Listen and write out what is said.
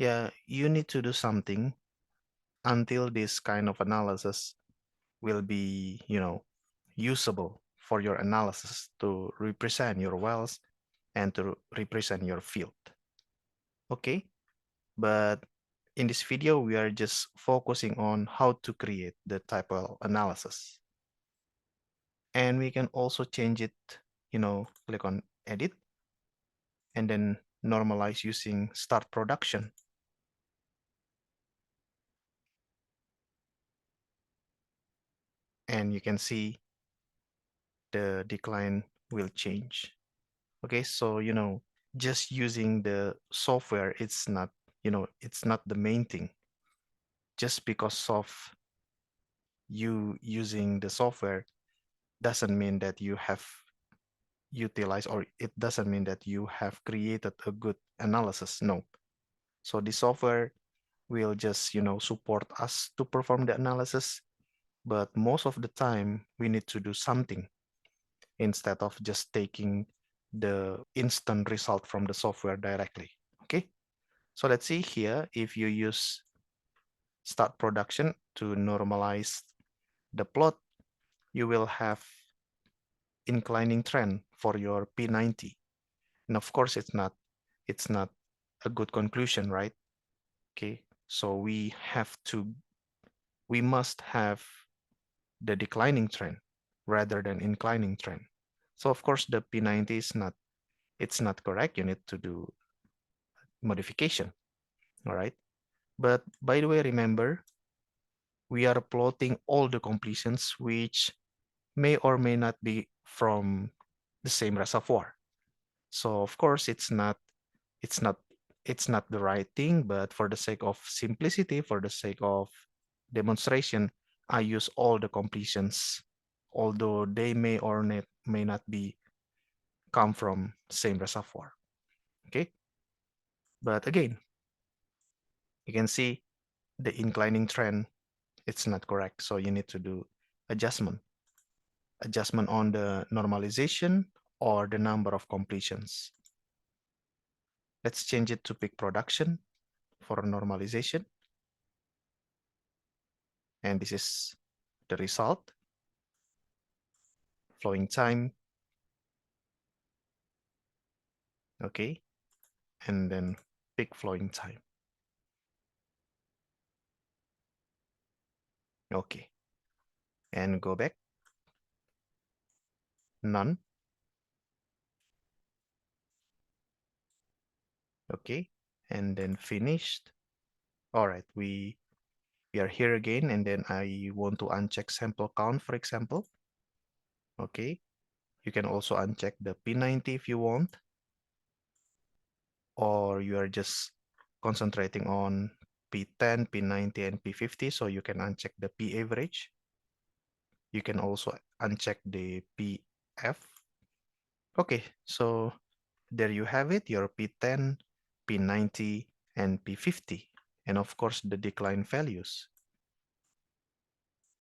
Yeah, you need to do something until this kind of analysis will be, usable for your analysis to represent your wells and to represent your field. Okay, but in this video, we are just focusing on how to create the type well analysis. And we can also change it, click on edit and then normalize using start production. And you can see the decline will change. Okay, so, just using the software, it's not the main thing. Just because of you using the software doesn't mean that you have utilized, or it doesn't mean that you have created a good analysis. No. So the software will just, support us to perform the analysis, but most of the time we need to do something instead of just taking the instant result from the software directly. Okay, so let's see here. If you use start production to normalize the plot, you will have inclining trend for your P90. And of course, it's not a good conclusion, right? Okay, so we must have the declining trend rather than inclining trend. So of course, the P90 it's not correct. You need to do modification, all right? But by the way, remember, we are plotting all the completions which may or may not be from the same reservoir. So of course, it's not it's not the right thing, but for the sake of simplicity, for the sake of demonstration, I use all the completions, although they may not be come from same reservoir. Okay, but again, you can see the inclining trend, it's not correct. So you need to do adjustment on the normalization or the number of completions. Let's change it to peak production for normalization. And this is the result. Flowing time. Okay. And then peak flowing time. Okay. And go back. None. Okay. And then finished. All right. We are here again. And then I want to uncheck sample count, for example. Okay. You can also uncheck the P90 if you want. Or you are just concentrating on P10, P90, and P50. So you can uncheck the P average. You can also uncheck the PF. Okay, so there you have it, your P10, P90, and P50. And of course, the decline values.